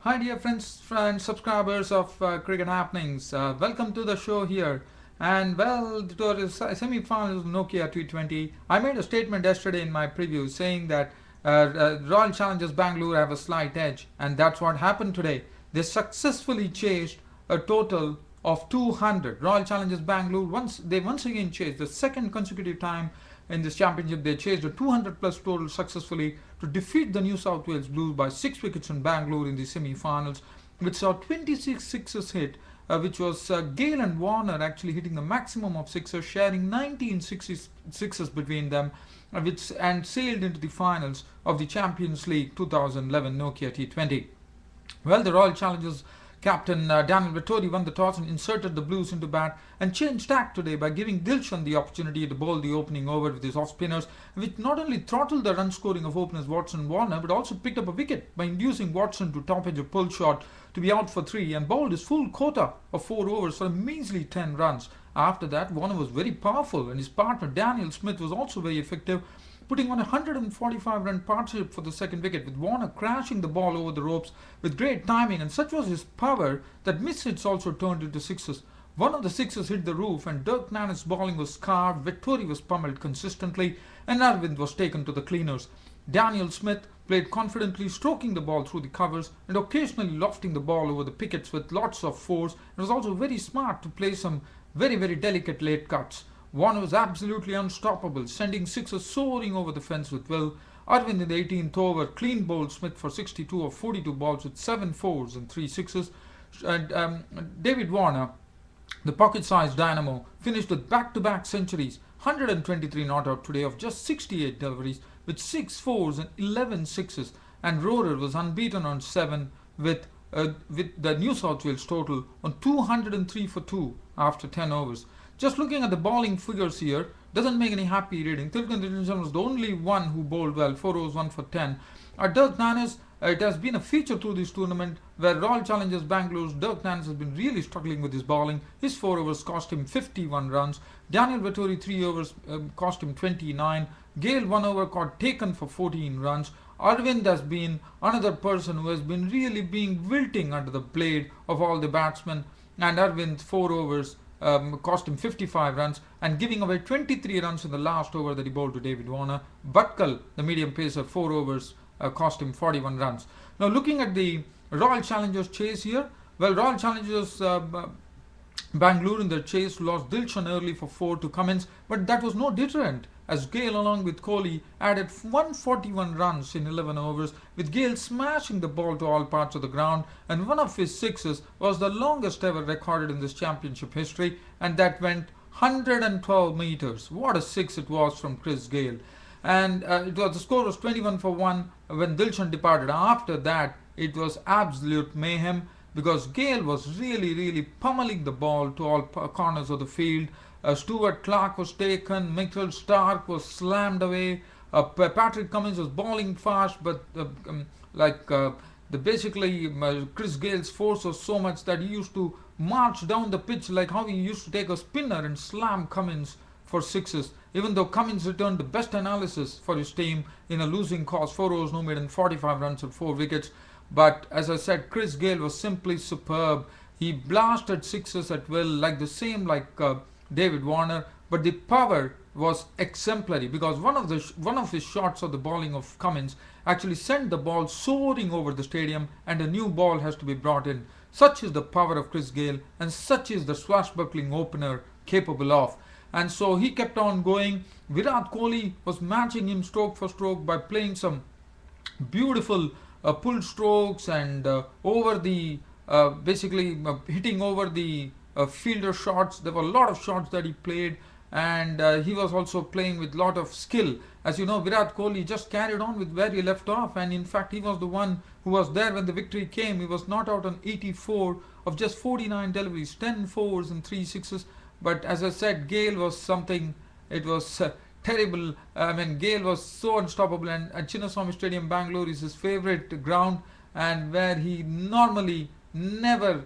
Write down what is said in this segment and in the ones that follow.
Hi dear friends and subscribers of Cricket Happenings. Welcome to the show here. And well, to the semi-finals of Nokia T20, I made a statement yesterday in my preview saying that Royal Challengers Bangalore have a slight edge, and that's what happened today. They successfully chased a total of 200. Royal Challengers Bangalore once again chased the second consecutive time in this championship. They chased a 200 plus total successfully to defeat the New South Wales Blues by 6 wickets in Bangalore in the semi-finals, which saw 26 sixes hit, which was Gayle and Warner actually hitting the maximum of sixes, sharing 19 sixes between them, and sailed into the finals of the Champions League 2011 Nokia T20. Well, the Royal Challengers captain Daniel Vettori won the toss and inserted the Blues into bat and changed tack today by giving Dilshan the opportunity to bowl the opening over with his off-spinners, which not only throttled the run scoring of openers Watson and Warner but also picked up a wicket by inducing Watson to top edge a pull shot to be out for 3 and bowled his full quota of 4 overs for a measly 10 runs. After that, Warner was very powerful and his partner Daniel Smith was also very effective, putting on a 145-run partnership for the second wicket, with Warner crashing the ball over the ropes with great timing, and such was his power that miss hits also turned into sixes. One of the sixes hit the roof and Dirk Nanne's bowling was scarred, Vettori was pummeled consistently, and Arvind was taken to the cleaners. Daniel Smith played confidently, stroking the ball through the covers and occasionally lofting the ball over the pickets with lots of force. It was also very smart to play some very delicate late cuts. Warner was absolutely unstoppable, sending sixes soaring over the fence with will. Arvind in the 18th over clean bowled Smith for 62 of 42 balls with 7 fours and 3 sixes. And David Warner, the pocket-sized dynamo, finished with back-to-back centuries, 123 not out today of just 68 deliveries with 6 fours and 11 sixes. And Rohrer was unbeaten on 7 with the New South Wales total on 203 for 2 after 10 overs. Just looking at the bowling figures here doesn't make any happy reading. Tilakam was the only one who bowled well, 4 overs, 1 for 10. Dirk Nannes, it has been a feature through this tournament where Royal Challengers Bangalore's Dirk Nannes has been really struggling with his bowling. His 4 overs cost him 51 runs. Daniel Vettori 3 overs cost him 29. Gayle 1 over got taken for 14 runs. Arvind has been another person who has been really wilting under the blade of all the batsmen, and Arvind's 4 overs cost him 55 runs and giving away 23 runs in the last over that he bowled to David Warner. Bhatkal, the medium pacer, 4 overs cost him 41 runs. Now looking at the Royal Challengers chase here, well, Royal Challengers Bangalore in their chase lost Dilshan early for 4 to Cummins, but that was no deterrent as Gayle along with Kohli added 141 runs in 11 overs, with Gayle smashing the ball to all parts of the ground, and one of his sixes was the longest ever recorded in this championship history, and that went 112 meters. What a six it was from Chris Gayle. And the score was 21 for 1 when Dilshan departed. After that, it was absolute mayhem because Gayle was really pummeling the ball to all corners of the field. Stuart Clark was taken, Mitchell Stark was slammed away, Patrick Cummins was bowling fast, but Chris Gayle's force was so much that he used to march down the pitch like how he used to take a spinner and slam Cummins for sixes. Even though Cummins returned the best analysis for his team in a losing cause, 4 overs no made and 45 runs and 4 wickets. But as I said, Chris Gayle was simply superb. He blasted sixes at will like David Warner, but the power was exemplary because one of his shots of the bowling of Cummins actually sent the ball soaring over the stadium, and a new ball has to be brought in. Such is the power of Chris Gayle, and such is the swashbuckling opener capable of. And so he kept on going. Virat Kohli was matching him stroke for stroke by playing some beautiful pull strokes and hitting over the fielder shots. There were a lot of shots that he played, and he was also playing with a lot of skill. As you know, Virat Kohli just carried on with where he left off, and in fact he was the one who was there when the victory came. He was not out on 84 of just 49 deliveries, 10 fours and 3 sixes. But as I said, Gayle was something, it was terrible. I mean, Gayle was so unstoppable, and at Chinnaswamy Stadium, Bangalore is his favourite ground, and where he normally never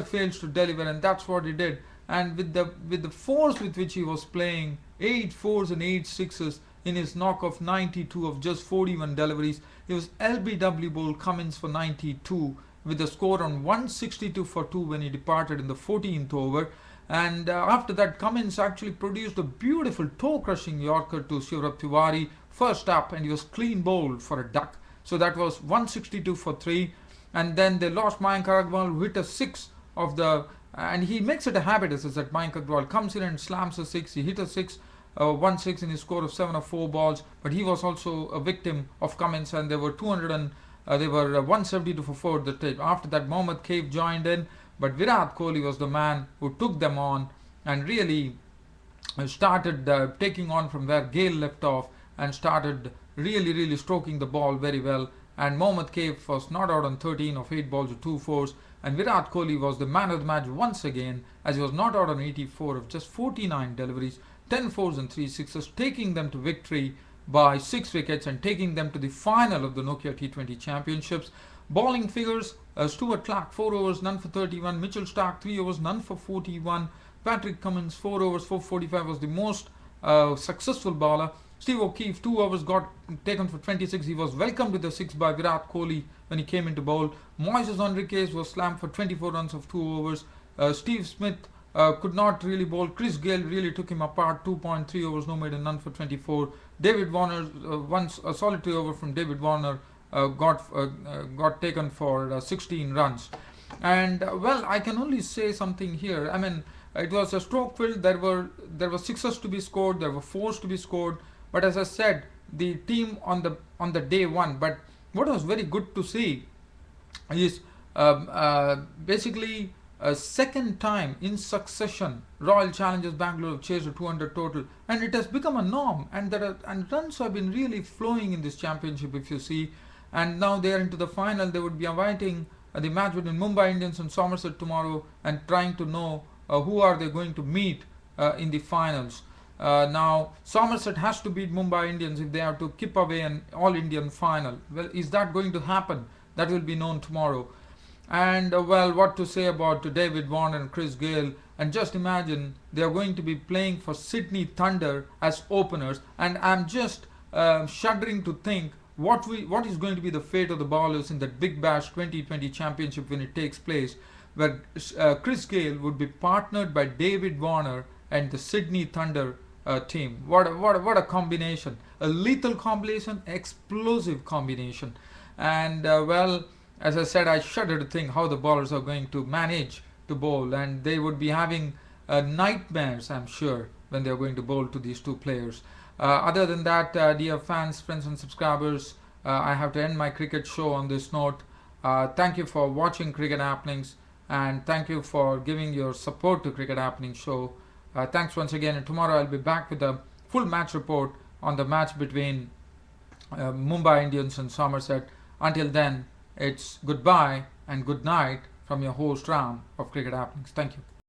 fails to deliver, and that's what he did. And with the force with which he was playing, 8 fours and 8 sixes in his knock of 92 of just 41 deliveries, he was LBW bowled Cummins for 92, with the score on 162 for 2 when he departed in the 14th over. And after that, Cummins actually produced a beautiful toe-crushing Yorker to Shivraj Tiwari first up, and he was clean bowled for a duck. So that was 162 for 3. And then they lost Mayank Agarwal, who hit a 6 of the... and he makes it a habit, as I said, Mayank Agarwal comes in and slams a 6. He hit a 6, 1-6 in his score of 7 of 4 balls. But he was also a victim of Cummins, and they were 172 for 4 at the time. After that, Mohammad Kaif joined in. But Virat Kohli was the man who took them on and really started taking on from where Gayle left off and started really stroking the ball very well. And Mohammad Kaif was not out on 13 of 8 balls with 2 fours. And Virat Kohli was the man of the match once again, as he was not out on 84 of just 49 deliveries, 10 fours and 3 sixes, taking them to victory by 6 wickets and taking them to the final of the Nokia T20 Championships. Bowling figures, Stuart Clark 4 overs, none for 31, Mitchell Starc 3 overs, none for 41, Patrick Cummins 4 overs, 445 was the most successful bowler. Steve O'Keefe 2 overs got taken for 26. He was welcomed with a 6 by Virat Kohli when he came into bowl. Moises Henriques was slammed for 24 runs of 2 overs. Steve Smith could not really bowl. Chris Gayle really took him apart, 2.3 overs, no maiden, none for 24. David Warner, once a solitary over from David Warner got taken for 16 runs. And well, I can only say something here. I mean, it was a stroke filled. There were sixes to be scored, there were fours to be scored. But as I said, the team on the day one. But what was very good to see is basically a second time in succession Royal Challengers Bangalore have chased a 200 total, and it has become a norm. And runs have been really flowing in this championship, if you see. And now they are into the final. They would be awaiting the match between Mumbai Indians and Somerset tomorrow, and trying to know who are they going to meet in the finals. Now Somerset has to beat Mumbai Indians if they have to keep away an all-Indian final. Well, is that going to happen? That will be known tomorrow. And well, what to say about David Warner and Chris Gayle? And just imagine they are going to be playing for Sydney Thunder as openers, and I'm just shuddering to think what is going to be the fate of the bowlers in that Big Bash 2020 Championship when it takes place, where Chris Gayle would be partnered by David Warner and the Sydney Thunder team. What a combination! A lethal combination, explosive combination. And well, as I said, I shudder to think how the bowlers are going to manage to bowl, and they would be having nightmares, I'm sure, when they are going to bowl to these two players. Other than that, dear fans, friends and subscribers, I have to end my cricket show on this note. Thank you for watching Cricket Happenings, and thank you for giving your support to Cricket Happenings show. Thanks once again, and tomorrow I'll be back with a full match report on the match between Mumbai Indians and Somerset. Until then, it's goodbye and good night from your host Ram of Cricket Happenings. Thank you.